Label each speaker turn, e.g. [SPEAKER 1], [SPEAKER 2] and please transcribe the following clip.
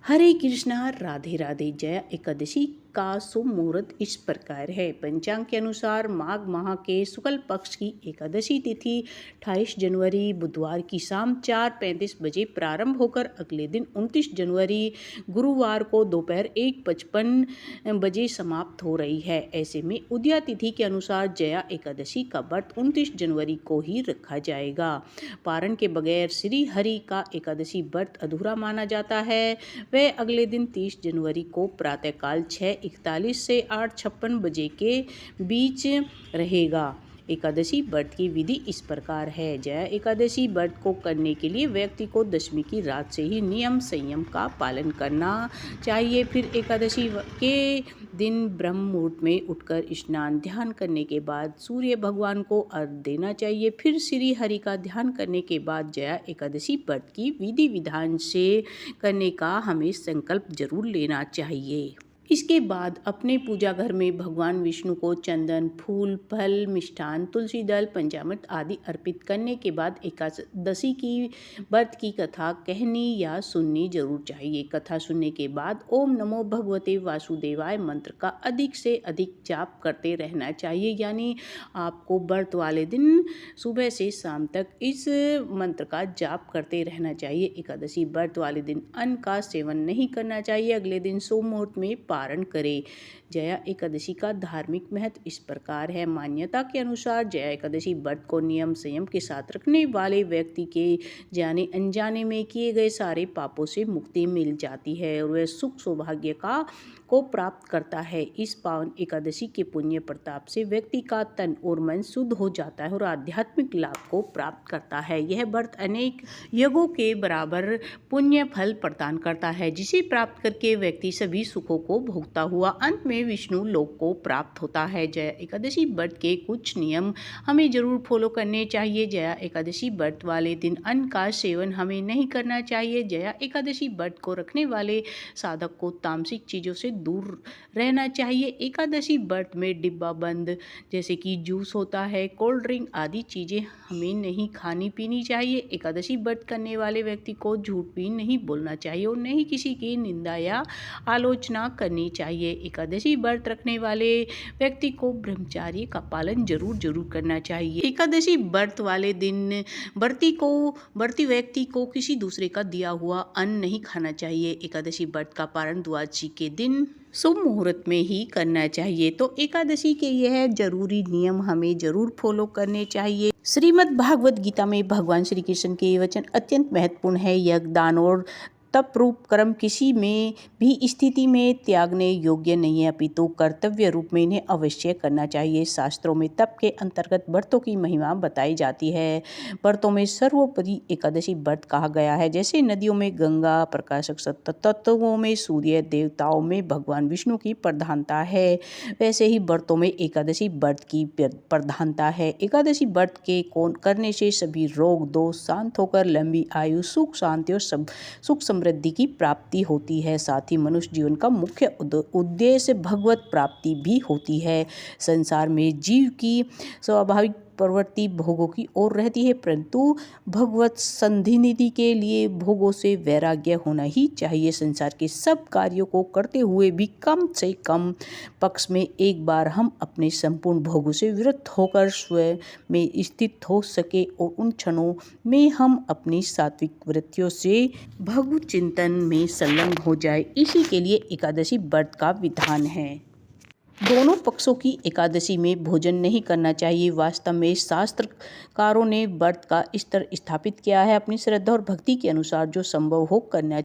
[SPEAKER 1] हरे कृष्णा, राधे राधे। जया एकादशी का शुभ मुहूर्त इस प्रकार है। पंचांग के अनुसार माघ माह के शुक्ल पक्ष की एकादशी तिथि 28 जनवरी बुधवार की शाम 4:35 बजे प्रारंभ होकर अगले दिन 29 जनवरी गुरुवार को दोपहर 1:55 बजे समाप्त हो रही है। ऐसे में उदया तिथि के अनुसार जया एकादशी का व्रत 29 जनवरी को ही रखा जाएगा। पारण के बगैर श्री हरि का एकादशी व्रत अधूरा माना जाता है। वह अगले दिन 30 जनवरी को प्रातःकाल 6:41 से 8:56 बजे के बीच रहेगा। एकादशी व्रत की विधि इस प्रकार है। जया एकादशी व्रत को करने के लिए व्यक्ति को दशमी की रात से ही नियम संयम का पालन करना चाहिए। फिर एकादशी के दिन ब्रह्म मुहूर्त में उठकर स्नान ध्यान करने के बाद सूर्य भगवान को अर्घ्य देना चाहिए। फिर श्री हरि का ध्यान करने के बाद जया एकादशी व्रत की विधि विधान से करने का हमें संकल्प जरूर लेना चाहिए। इसके बाद अपने पूजा घर में भगवान विष्णु को चंदन, फूल, फल, मिष्ठान, तुलसी दल, पंचामृत आदि अर्पित करने के बाद एकादशी की व्रत की कथा कहनी या सुननी जरूर चाहिए। कथा सुनने के बाद ओम नमो भगवते वासुदेवाय मंत्र का अधिक से अधिक जाप करते रहना चाहिए। यानी आपको व्रत वाले दिन सुबह से शाम तक इस मंत्र का जाप करते रहना चाहिए। एकादशी व्रत वाले दिन अन्न का सेवन नहीं करना चाहिए। अगले दिन शुभ मुहूर्त में पारण करें। जया एकादशी का धार्मिक महत्व इस प्रकार है। मान्यता के अनुसार जया एकादशी व्रत को नियम संयम के साथ रखने वाले व्यक्ति के जाने अनजाने में किए गए सारे पापों से मुक्ति मिल जाती है और वह सुख सौभाग्य को प्राप्त करता है। इस पावन एकादशी के पुण्य प्रताप से व्यक्ति का तन और मन शुद्ध हो जाता है और आध्यात्मिक लाभ को प्राप्त करता है। यह व्रत अनेक यज्ञों के बराबर पुण्य फल प्रदान करता है, जिसे प्राप्त करके व्यक्ति सभी सुखों को भोगता हुआ अंत में विष्णु लोक को प्राप्त होता है। जया एकादशी व्रत के कुछ नियम हमें जरूर फॉलो करने चाहिए। जया एकादशी व्रत वाले दिन अन्न का सेवन हमें नहीं करना चाहिए। जया एकादशी व्रत को रखने वाले साधक को तामसिक चीजों से दूर रहना चाहिए। एकादशी व्रत में डिब्बा बंद जैसे कि जूस होता है, कोल्ड ड्रिंक आदि चीजें हमें नहीं खानी पीनी चाहिए। एकादशी व्रत करने वाले व्यक्ति को झूठ भी नहीं बोलना चाहिए और नहीं किसी की निंदा या आलोचना करनी चाहिए। एकादशी व्रत रखने वाले व्यक्ति को ब्रह्मचर्य का पालन जरूर करना चाहिए। एकादशी व्रत वाले दिन व्रती व्यक्ति को किसी दूसरे का दिया हुआ अन्न नहीं खाना चाहिए। एकादशी व्रत का पारण द्वादशी के दिन शुभ मुहूर्त में ही करना चाहिए। तो एकादशी के यह जरूरी नियम हमें जरूर फॉलो करने चाहिए। श्रीमद् भागवत गीता में भगवान श्री कृष्ण के ये वचन अत्यंत महत्वपूर्ण है। यज्ञ, दान और तप रूप कर्म किसी में भी स्थिति में त्यागने योग्य नहीं है, अपितु कर्तव्य रूप में इन्हें अवश्य करना चाहिए। शास्त्रों में तप के अंतर्गत व्रतों की महिमा बताई जाती है। व्रतों में सर्वोपरि एकादशी व्रत कहा गया है। जैसे नदियों में गंगा, प्रकाशक सप्त तत्वों में सूर्य, देवताओं में भगवान विष्णु की प्रधानता है, वैसे ही व्रतों में एकादशी व्रत की प्रधानता है। एकादशी व्रत के करने से सभी रोग दोष शांत होकर लंबी आयु, सुख शांति और सुख समृद्धि की प्राप्ति होती है। साथ ही मनुष्य जीवन का मुख्य उद्देश्य भगवत प्राप्ति भी होती है। संसार में जीव की स्वाभाविक प्रवृत्ति भोगों की ओर रहती है, परंतु भगवत संधिनिधि के लिए भोगों से वैराग्य होना ही चाहिए। संसार के सब कार्यों को करते हुए भी कम से कम पक्ष में एक बार हम अपने संपूर्ण भोगों से विरत होकर स्वयं में स्थित हो सके और उन क्षणों में हम अपनी सात्विक वृत्तियों से भगवत चिंतन में संलग्न हो जाए। इसी के लिए एकादशी व्रत का विधान है। दोनों पक्षों की एकादशी में भोजन नहीं करना चाहिए। वास्तव में शास्त्रकारों ने व्रत का स्तर स्थापित किया है। अपनी श्रद्धा और भक्ति के अनुसार जो संभव हो करना